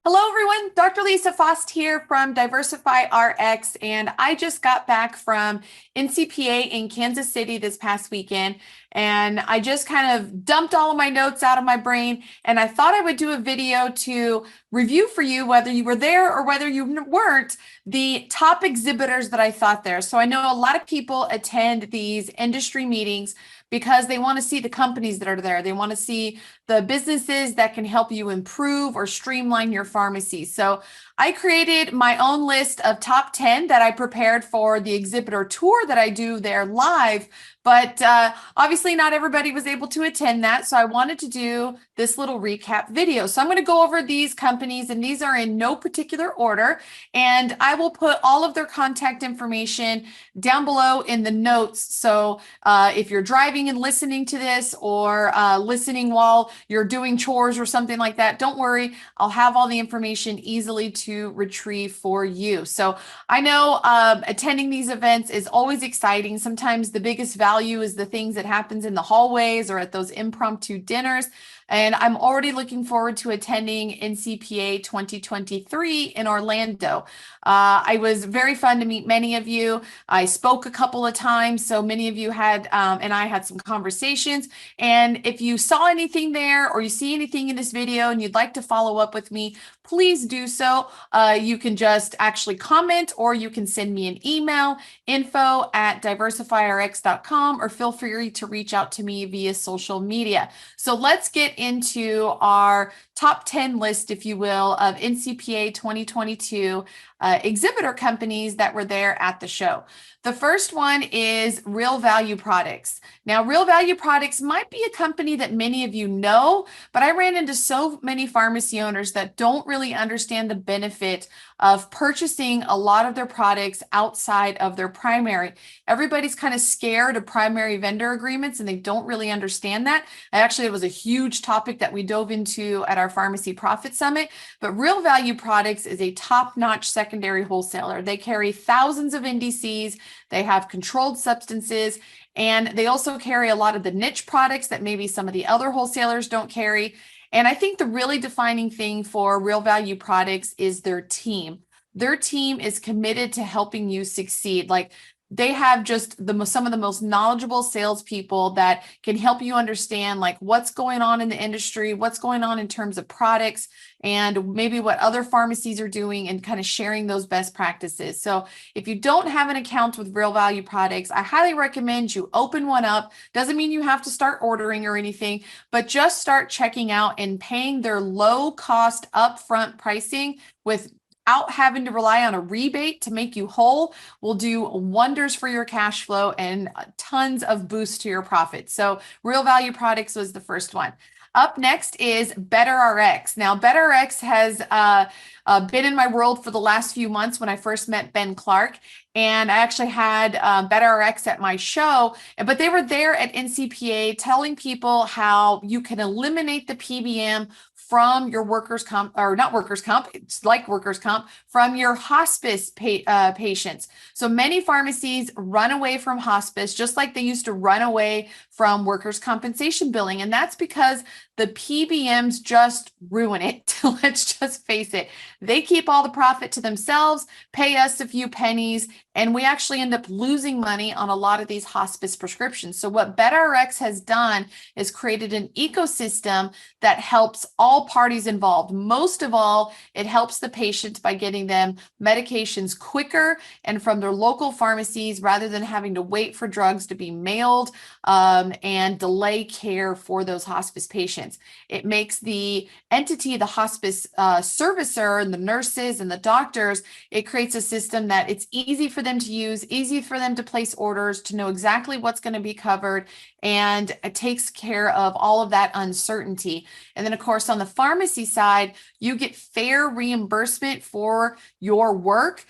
Hello, everyone. Dr. Lisa Faast here from Diversify RX, and I just got back from NCPA in Kansas City this past weekend, and I just kind of dumped all of my notes out of my brain, and I thought I would do a video to review for you, whether you were there or whether you weren't, the top exhibitors that I thought there. So I know a lot of people attend these industry meetings because they want to see the companies that are there. They want to see the businesses that can help you improve or streamline your pharmacy. So I created my own list of top 10 that I prepared for the exhibitor tour that I do there live. But obviously not everybody was able to attend that. So I wanted to do this little recap video. So I'm going to go over these companies, and these are in no particular order. And I will put all of their contact information down below in the notes. So if you're driving and listening to this, or listening while you're doing chores or something like that, don't worry. I'll have all the information easily to retrieve for you. So I know attending these events is always exciting. Sometimes the biggest value is the things that happens in the hallways or at those impromptu dinners. And I'm already looking forward to attending NCPA 2023 in Orlando. It was very fun to meet many of you. I spoke a couple of times, so many of you had, and I had some conversations. And if you saw anything there or you see anything in this video and you'd like to follow up with me, please do so. You can just actually comment, or you can send me an email, info@diversifyrx.com, or feel free to reach out to me via social media. So let's get into our top 10 list, if you will, of NCPA 2022 exhibitor companies that were there at the show. The first one is Real Value Products. Now, Real Value Products might be a company that many of you know, but I ran into so many pharmacy owners that don't really understand the benefit of purchasing a lot of their products outside of their primary. Everybody's kind of scared of primary vendor agreements, and they don't really understand that. Actually, it was a huge topic that we dove into at our Pharmacy Profit Summit, but Real Value Products is a top-notch secondary wholesaler. They carry thousands of NDCs. They have controlled substances, and they also carry a lot of the niche products that maybe some of the other wholesalers don't carry. And I think the really defining thing for Real Value Products is their team. Their team is committed to helping you succeed. Like, they have just some of the most knowledgeable salespeople that can help you understand like what's going on in the industry, what's going on in terms of products, and maybe what other pharmacies are doing, and kind of sharing those best practices. So if you don't have an account with Real Value Products, I highly recommend you open one up. Doesn't mean you have to start ordering or anything, but just start checking out and paying their low cost upfront pricing without having to rely on a rebate to make you whole will do wonders for your cash flow and tons of boost to your profit. So Real Value Products was the first one. Up next is BetterRx. Now, BetterRx has been in my world for the last few months when I first met Ben Clark. And I actually had BetterRx at my show, but they were there at NCPA telling people how you can eliminate the PBM from your workers' comp, or not workers' comp, it's like workers' comp, from your hospice patients. So many pharmacies run away from hospice, just like they used to run away from workers' compensation billing. And that's because the PBMs just ruin it. Let's just face it. They keep all the profit to themselves, pay us a few pennies, and we actually end up losing money on a lot of these hospice prescriptions. So what BetterRx has done is created an ecosystem that helps all parties involved. Most of all, it helps the patient by getting them medications quicker and from their local pharmacies, rather than having to wait for drugs to be mailed and delay care for those hospice patients. It makes the entity, the hospice servicer, and the nurses and the doctors, it creates a system that it's easy for them to use, easy for them to place orders, to know exactly what's going to be covered, and it takes care of all of that uncertainty. And then, of course, on the pharmacy side, you get fair reimbursement for your work,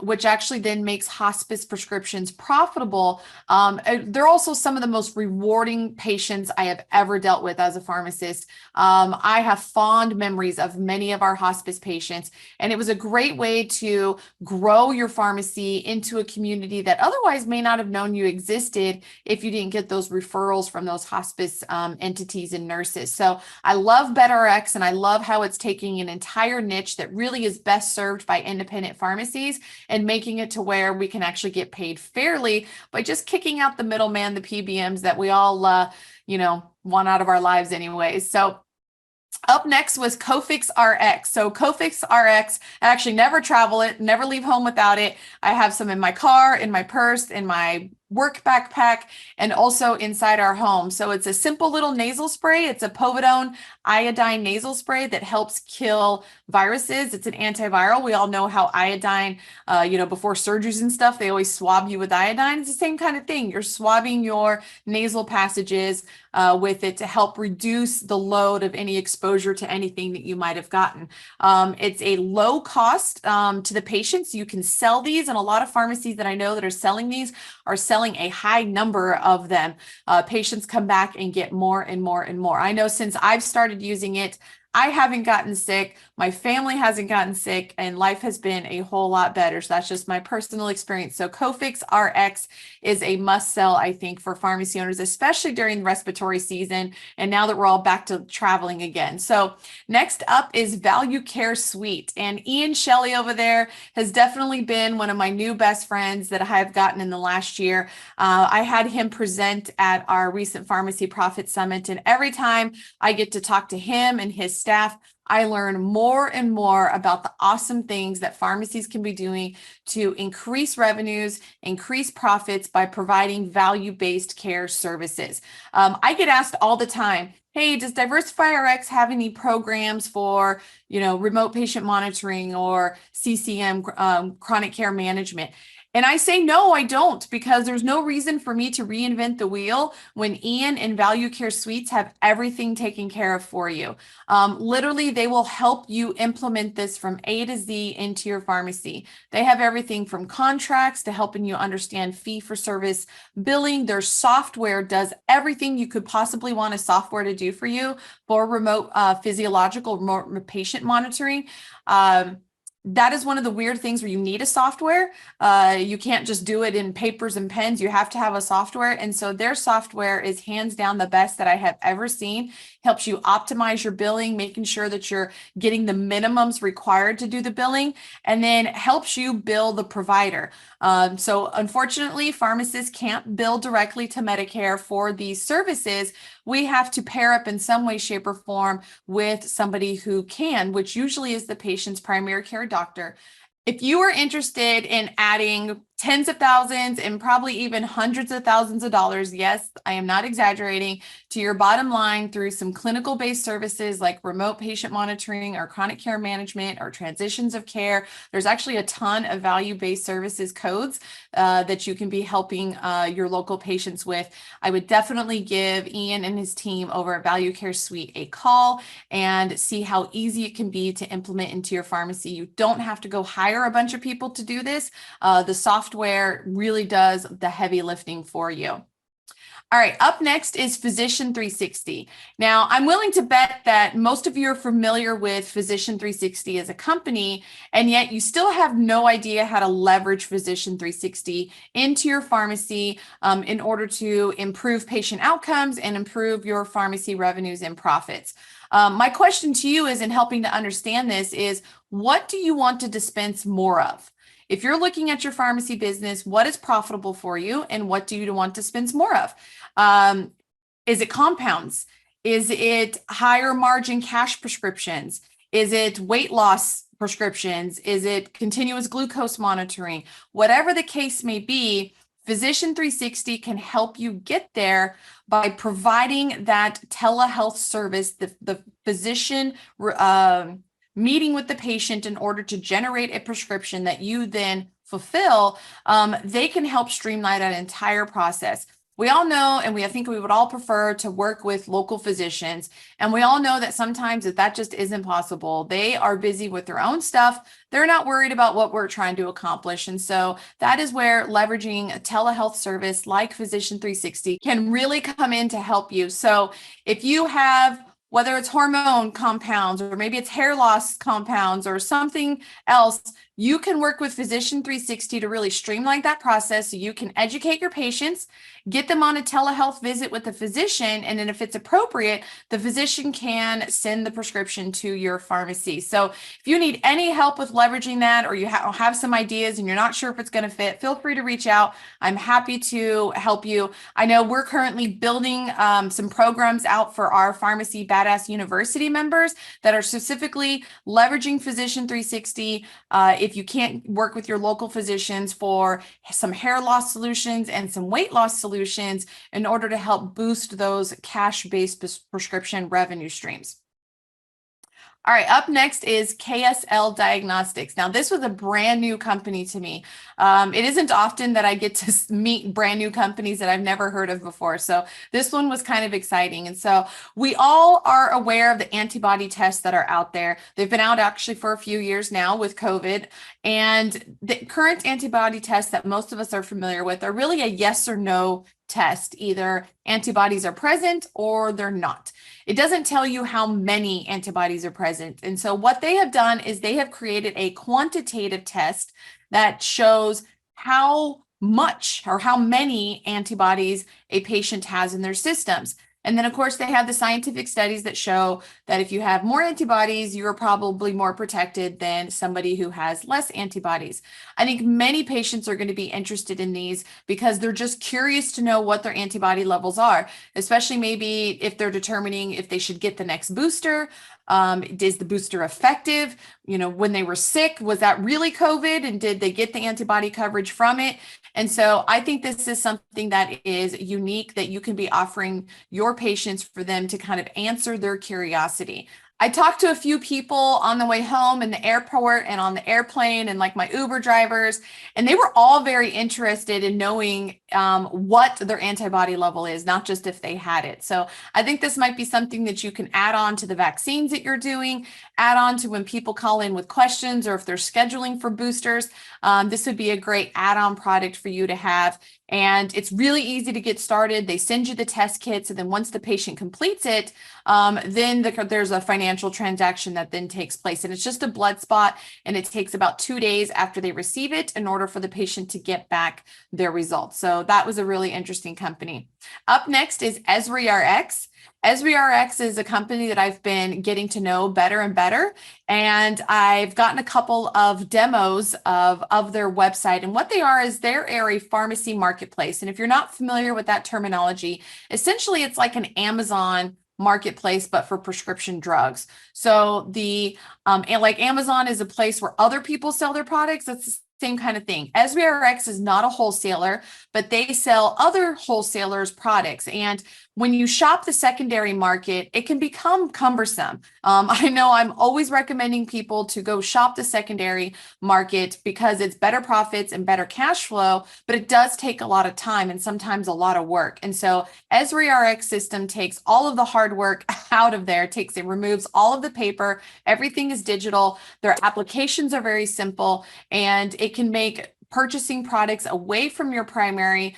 which actually then makes hospice prescriptions profitable. They're also some of the most rewarding patients I have ever dealt with as a pharmacist. I have fond memories of many of our hospice patients, and it was a great way to grow your pharmacy into a community that otherwise may not have known you existed if you didn't get those referrals from those hospice entities and nurses. So I love BetRx, and I love how it's taking an entire niche that really is best served by independent pharmacies and making it to where we can actually get paid fairly by just kicking out the middleman, the PBMs that we all, want out of our lives anyways. So up next was Cofix RX. So Cofix RX, I actually never travel it, never leave home without it. I have some in my car, in my purse, in my work backpack, and also inside our home. So it's a simple little nasal spray. It's a povidone iodine nasal spray that helps kill viruses. It's an antiviral. We all know how iodine, before surgeries and stuff, they always swab you with iodine. It's the same kind of thing. You're swabbing your nasal passages with it to help reduce the load of any exposure to anything that you might have gotten. It's a low cost to the patients. You can sell these, and a lot of pharmacies that I know that are selling these are selling a high number of them. Patients come back and get more and more and more. I know since I've started using it, I haven't gotten sick, my family hasn't gotten sick, and life has been a whole lot better. So that's just my personal experience. So Cofix RX is a must sell, I think, for pharmacy owners, especially during respiratory season. And now that we're all back to traveling again. So next up is Value Care Suite. And Ian Shelley over there has definitely been one of my new best friends that I have gotten in the last year. I had him present at our recent Pharmacy Profit Summit. And every time I get to talk to him and his staff, I learn more and more about the awesome things that pharmacies can be doing to increase revenues, increase profits by providing value-based care services. I get asked all the time, hey, does Diversify RX have any programs for, remote patient monitoring or CCM, chronic care management? And I say, no, I don't, because there's no reason for me to reinvent the wheel when Ian and Value Care Suites have everything taken care of for you. Literally, they will help you implement this from A to Z into your pharmacy. They have everything from contracts to helping you understand fee-for-service billing. Their software does everything you could possibly want a software to do for you for remote physiological remote patient monitoring. That is one of the weird things where you need a software. You can't just do it in papers and pens. You have to have a software. And so their software is hands down the best that I have ever seen. Helps you optimize your billing, making sure that you're getting the minimums required to do the billing, and then helps you bill the provider. So unfortunately, pharmacists can't bill directly to Medicare for these services. We have to pair up in some way, shape, or form with somebody who can, which usually is the patient's primary care doctor. If you are interested in adding tens of thousands and probably even hundreds of thousands of dollars, yes, I am not exaggerating, to your bottom line through some clinical-based services like remote patient monitoring or chronic care management or transitions of care, there's actually a ton of value-based services codes that you can be helping your local patients with. I would definitely give Ian and his team over at Value Care Suite a call and see how easy it can be to implement into your pharmacy. You don't have to go hire a bunch of people to do this. The software really does the heavy lifting for you. All right, up next is Physician 360. Now, I'm willing to bet that most of you are familiar with Physician 360 as a company, and yet you still have no idea how to leverage Physician 360 into your pharmacy in order to improve patient outcomes and improve your pharmacy revenues and profits. My question to you is, in helping to understand this, is what do you want to dispense more of? If you're looking at your pharmacy business, what is profitable for you and what do you want to dispense more of? Is it compounds? Is it higher margin cash prescriptions? Is it weight loss prescriptions? Is it continuous glucose monitoring? Whatever the case may be, Physician 360 can help you get there by providing that telehealth service, the physician meeting with the patient in order to generate a prescription that you then fulfill. They can help streamline that entire process. We all know, and I think we would all prefer to work with local physicians. And we all know that sometimes that just isn't possible. They are busy with their own stuff. They're not worried about what we're trying to accomplish. And so that is where leveraging a telehealth service like Physician 360 can really come in to help you. So if you have, whether it's hormone compounds or maybe it's hair loss compounds or something else, you can work with Physician 360 to really streamline that process so you can educate your patients get them on a telehealth visit with the physician, and then if it's appropriate, the physician can send the prescription to your pharmacy. So if you need any help with leveraging that, or you have some ideas and you're not sure if it's going to fit, feel free to reach out. I'm happy to help you. I know we're currently building some programs out for our Pharmacy Badass University members that are specifically leveraging Physician 360. If you can't work with your local physicians, for some hair loss solutions and some weight loss solutions in order to help boost those cash-based prescription revenue streams. All right, up next is KSL Diagnostics. Now, this was a brand new company to me. It isn't often that I get to meet brand new companies that I've never heard of before. So this one was kind of exciting. And so we all are aware of the antibody tests that are out there. They've been out actually for a few years now with COVID. And the current antibody tests that most of us are familiar with are really a yes or no test. Either antibodies are present or they're not. It doesn't tell you how many antibodies are present. And so what they have done is they have created a quantitative test that shows how much or how many antibodies a patient has in their systems. And then, of course, they have the scientific studies that show that if you have more antibodies, you are probably more protected than somebody who has less antibodies. I think many patients are going to be interested in these because they're just curious to know what their antibody levels are, especially maybe if they're determining if they should get the next booster. Is the booster effective? You know, when they were sick, was that really COVID? And did they get the antibody coverage from it? And so I think this is something that is unique that you can be offering your patients for them to kind of answer their curiosity. I talked to a few people on the way home in the airport and on the airplane and like my Uber drivers, and they were all very interested in knowing what their antibody level is, not just if they had it. So I think this might be something that you can add on to the vaccines that you're doing, add on to when people call in with questions or if they're scheduling for boosters. This would be a great add-on product for you to have. And it's really easy to get started. They send you the test kits, and then once the patient completes it, then there's a financial transaction that then takes place. And it's just a blood spot, and it takes about 2 days after they receive it in order for the patient to get back their results. So that was a really interesting company. Up next is ESRI. ESRI is a company that I've been getting to know better and better, and I've gotten a couple of demos of their website. And what they are is they're a pharmacy marketplace. And if you're not familiar with that terminology, essentially it's like an Amazon marketplace, but for prescription drugs. So and like Amazon is a place where other people sell their products. That's the same kind of thing. ESRI is not a wholesaler, but they sell other wholesalers' products. And when you shop the secondary market, it can become cumbersome. I know I'm always recommending people to go shop the secondary market because it's better profits and better cash flow, but it does take a lot of time and sometimes a lot of work. And so ESRI system takes all of the hard work out of there. It removes all of the paper. Everything is digital. Their applications are very simple, and it can make purchasing products away from your primary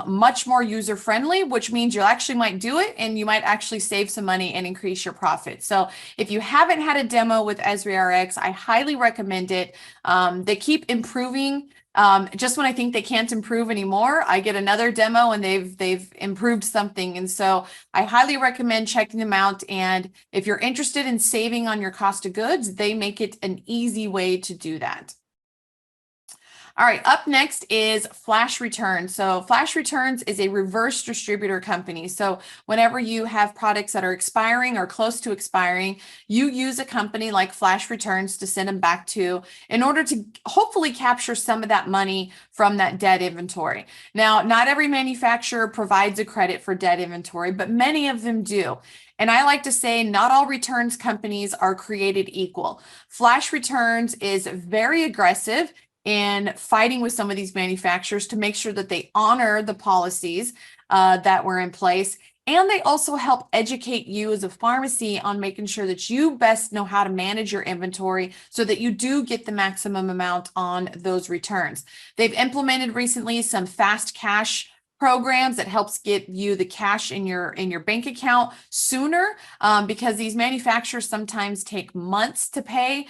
much more user-friendly, which means you actually might do it and you might actually save some money and increase your profit. So if you haven't had a demo with ESRI, I highly recommend it. They keep improving. Just when I think they can't improve anymore, I get another demo and they've improved something. And so I highly recommend checking them out. And if you're interested in saving on your cost of goods, they make it an easy way to do that. All right, up next is Flash Returns. So Flash Returns is a reverse distributor company. So whenever you have products that are expiring or close to expiring, you use a company like Flash Returns to send them back to in order to hopefully capture some of that money from that dead inventory. Now, not every manufacturer provides a credit for dead inventory, but many of them do. And I like to say not all returns companies are created equal. Flash Returns is very aggressive in fighting with some of these manufacturers to make sure that they honor the policies that were in place. And they also help educate you as a pharmacy on making sure that you best know how to manage your inventory so that you do get the maximum amount on those returns. They've implemented recently some fast cash programs that helps get you the cash in your bank account sooner, because these manufacturers sometimes take months to pay.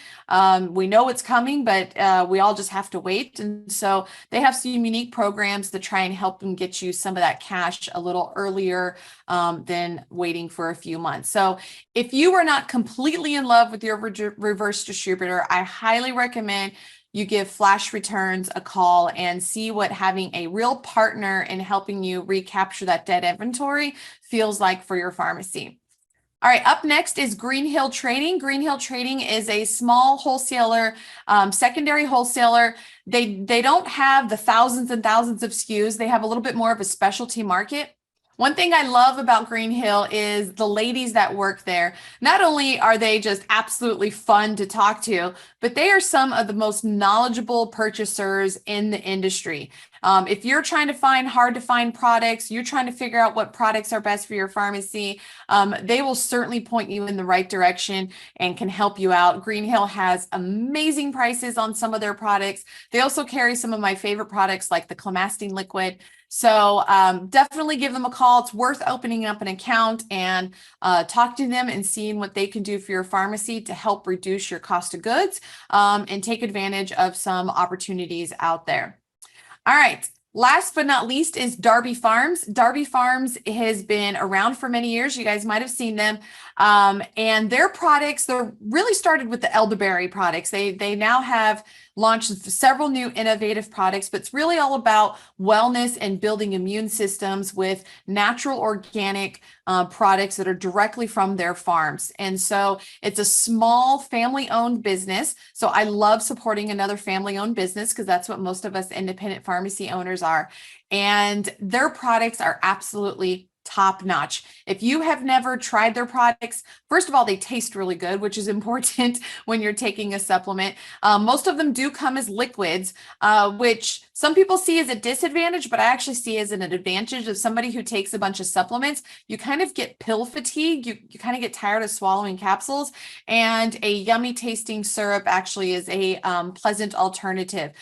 We know it's coming, but we all just have to wait. And so they have some unique programs to try and help them get you some of that cash a little earlier than waiting for a few months. So if you are not completely in love with your reverse distributor, I highly recommend you give Flash Returns a call and see what having a real partner in helping you recapture that dead inventory feels like for your pharmacy. All right, up next is Green Hill Trading. Green Hill Trading is a small wholesaler, secondary wholesaler. They don't have the thousands and thousands of SKUs. They have a little bit more of a specialty market. One thing I love about Green Hill is the ladies that work there. Not only are they just absolutely fun to talk to, but they are some of the most knowledgeable purchasers in the industry. If you're trying to find hard to find products, you're trying to figure out what products are best for your pharmacy, they will certainly point you in the right direction and can help you out. Green Hill has amazing prices on some of their products. They also carry some of my favorite products like the Clemastine liquid. So definitely give them a call. It's worth opening up an account and talk to them and seeing what they can do for your pharmacy to help reduce your cost of goods and take advantage of some opportunities out there. All right. Last but not least is Darby Farms. Darby Farms has been around for many years. You guys might have seen them. And their products, they're really started with the elderberry products. They now have launched several new innovative products, but it's really all about wellness and building immune systems with natural organic products that are directly from their farms. And so it's a small family-owned business. So I love supporting another family-owned business because that's what most of us independent pharmacy owners are. And their products are absolutely top notch. If you have never tried their products, first of all, they taste really good, which is important when you're taking a supplement. Most of them do come as liquids, which some people see as a disadvantage, but I actually see as an advantage of somebody who takes a bunch of supplements. You kind of get pill fatigue. You kind of get tired of swallowing capsules, and a yummy tasting syrup actually is a pleasant alternative.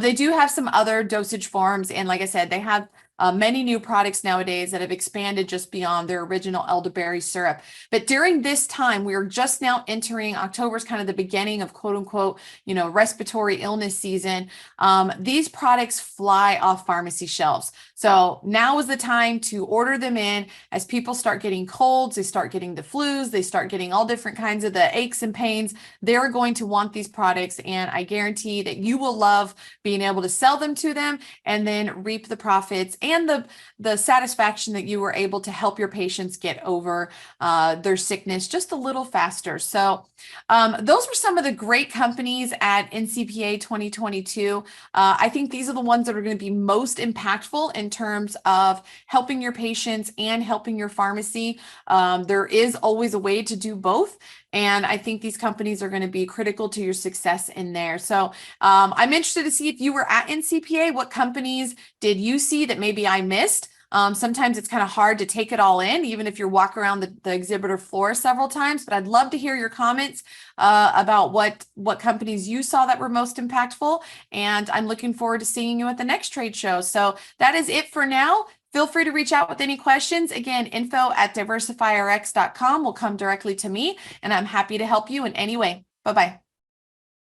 They do have some other dosage forms. And like I said, they have many new products nowadays that have expanded just beyond their original elderberry syrup. But during this time, we are just now entering October's kind of the beginning of quote unquote, respiratory illness season. These products fly off pharmacy shelves. So now is the time to order them in as people start getting colds, they start getting the flus, they start getting all different kinds of the aches and pains. They're going to want these products, and I guarantee that you will love being able to sell them to them and then reap the profits and the satisfaction that you were able to help your patients get over their sickness just a little faster. So those were some of the great companies at NCPA 2022. I think these are the ones that are going to be most impactful in terms of helping your patients and helping your pharmacy. There is always a way to do both. And I think these companies are going to be critical to your success in there. So I'm interested to see if you were at NCPA, what companies did you see that maybe I missed? Sometimes it's kind of hard to take it all in, even if you're walking around the exhibitor floor several times, but I'd love to hear your comments about what companies you saw that were most impactful. And I'm looking forward to seeing you at the next trade show. So that is it for now. Feel free to reach out with any questions. Again, info@diversifyrx.com will come directly to me, and I'm happy to help you in any way. Bye-bye.